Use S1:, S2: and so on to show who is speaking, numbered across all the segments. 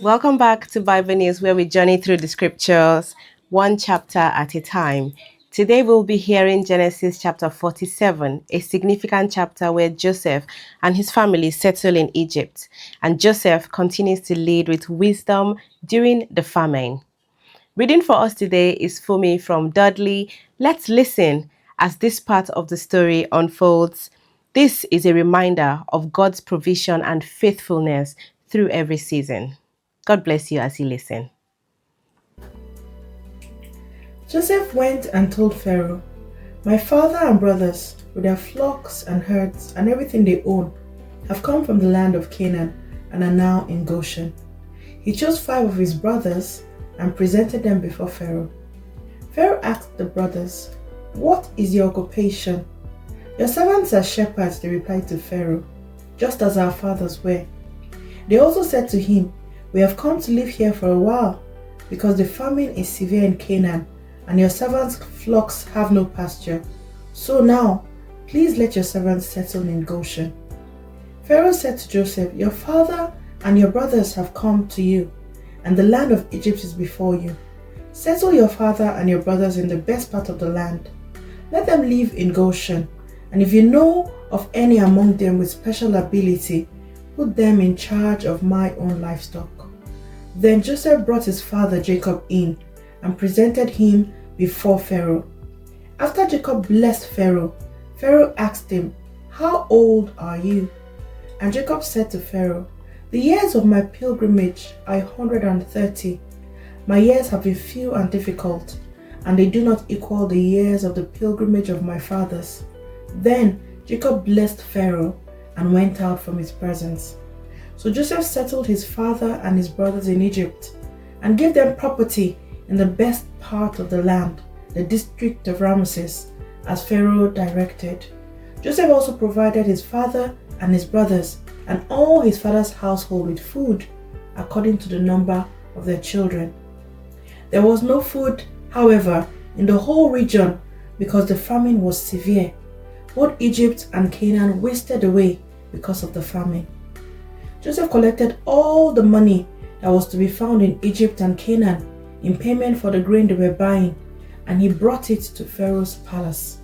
S1: Welcome back to Bible News, where we journey through the scriptures one chapter at a time. Today we'll be hearing Genesis chapter 47, a significant chapter where Joseph and his family settle in Egypt, and Joseph continues to lead with wisdom during the famine. Reading for us today is Fumi from Dudley. Let's listen as this part of the story unfolds. This is a reminder of God's provision and faithfulness through every season. God bless you as you listen.
S2: Joseph went and told Pharaoh, "My father and brothers, with their flocks and herds and everything they own, have come from the land of Canaan and are now in Goshen." He chose 5 of his brothers and presented them before Pharaoh. Pharaoh asked the brothers, "What is your occupation?" "Your servants are shepherds," they replied to Pharaoh, "just as our fathers were." They also said to him, "We have come to live here for a while, because the famine is severe in Canaan, and your servants' flocks have no pasture. So now, please let your servants settle in Goshen." Pharaoh said to Joseph, "Your father and your brothers have come to you, and the land of Egypt is before you. Settle your father and your brothers in the best part of the land. Let them live in Goshen, and if you know of any among them with special ability, put them in charge of my own livestock." Then Joseph brought his father Jacob in and presented him before Pharaoh. After Jacob blessed Pharaoh, Pharaoh asked him, "How old are you?" And Jacob said to Pharaoh, "The years of my pilgrimage are 130. My years have been few and difficult, and they do not equal the years of the pilgrimage of my fathers." Then Jacob blessed Pharaoh and went out from his presence. So Joseph settled his father and his brothers in Egypt and gave them property in the best part of the land, the district of Ramesses, as Pharaoh directed. Joseph also provided his father and his brothers and all his father's household with food according to the number of their children. There was no food, however, in the whole region because the famine was severe. Both Egypt and Canaan wasted away because of the famine. Joseph collected all the money that was to be found in Egypt and Canaan in payment for the grain they were buying, and he brought it to Pharaoh's palace.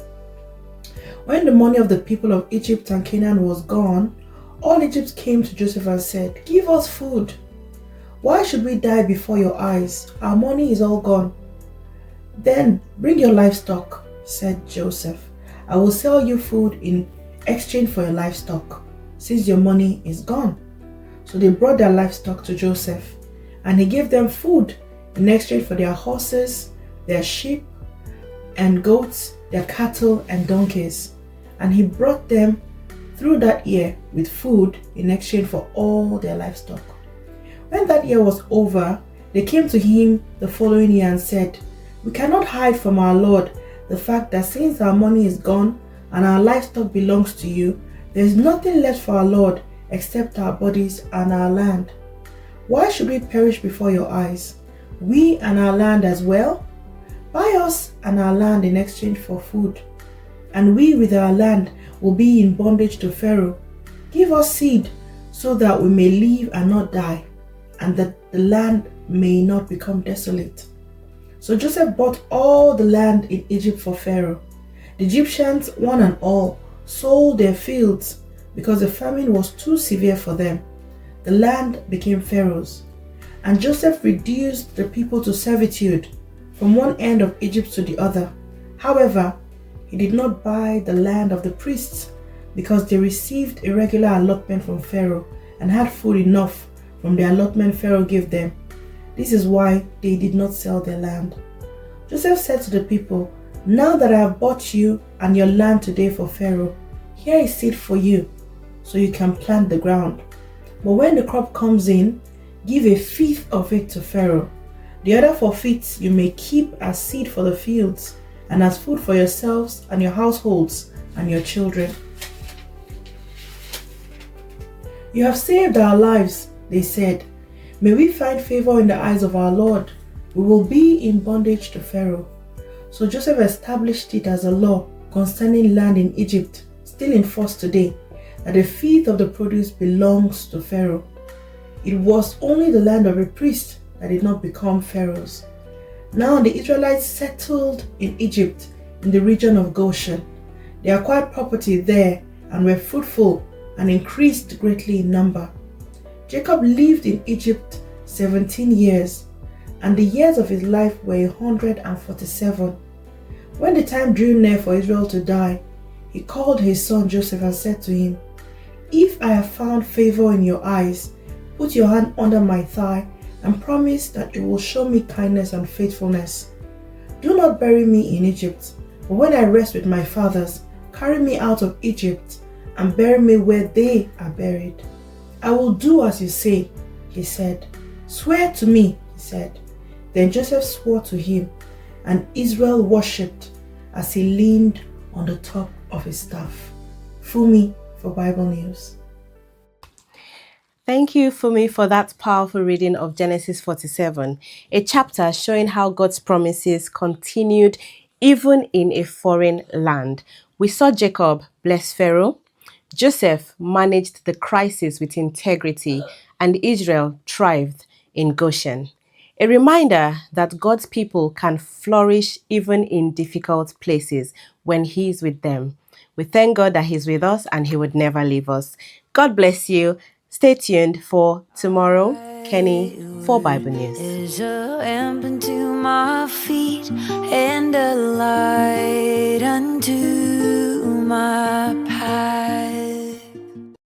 S2: When the money of the people of Egypt and Canaan was gone, all Egypt came to Joseph and said, "Give us food. Why should we die before your eyes? Our money is all gone." "Then bring your livestock," said Joseph. "I will sell you food in exchange for your livestock, since your money is gone." So they brought their livestock to Joseph, and he gave them food in exchange for their horses, their sheep and goats, their cattle and donkeys. And he brought them through that year with food in exchange for all their livestock. When that year was over, they came to him the following year and said, "We cannot hide from our Lord the fact that since our money is gone and our livestock belongs to you, there is nothing left for our Lord except our bodies and our land. Why should we perish before your eyes, we and our land as well? Buy us and our land in exchange for food, and we with our land will be in bondage to Pharaoh. Give us seed so that we may live and not die, and that the land may not become desolate." So Joseph bought all the land in Egypt for Pharaoh. The Egyptians, one and all, sold their fields because the famine was too severe for them. The land became Pharaoh's, and Joseph reduced the people to servitude from one end of Egypt to the other. However, he did not buy the land of the priests because they received a regular allotment from Pharaoh and had food enough from the allotment Pharaoh gave them. This is why they did not sell their land. Joseph said to the people, "Now that I have bought you and your land today for Pharaoh, here is seed for you, so you can plant the ground. But when the crop comes in, give a fifth of it to Pharaoh. The other 4 fifths you may keep as seed for the fields and as food for yourselves and your households and your children." "You have saved our lives," they said. "May we find favor in the eyes of our Lord. We will be in bondage to Pharaoh." So Joseph established it as a law concerning land in Egypt, still in force today, that a fifth of the produce belongs to Pharaoh. It was only the land of a priest that did not become Pharaoh's. Now the Israelites settled in Egypt in the region of Goshen. They acquired property there and were fruitful and increased greatly in number. Jacob lived in Egypt 17 years, and the years of his life were 147. When the time drew near for Israel to die, he called his son Joseph and said to him, "If I have found favor in your eyes, put your hand under my thigh and promise that you will show me kindness and faithfulness. Do not bury me in Egypt, but when I rest with my fathers, carry me out of Egypt and bury me where they are buried." "I will do as you say," he said. "Swear to me," he said. Then Joseph swore to him, and Israel worshipped as he leaned on the top of his staff. Fumi for Bible News.
S1: Thank you, Fumi, for that powerful reading of Genesis 47, a chapter showing how God's promises continued even in a foreign land. We saw Jacob bless Pharaoh, Joseph managed the crisis with integrity, and Israel thrived in Goshen. A reminder that God's people can flourish even in difficult places when He is with them. We thank God that He's with us and He would never leave us. God bless you. Stay tuned for tomorrow. Kenny for Bible News.
S3: Is a lamp unto my feet and a light unto my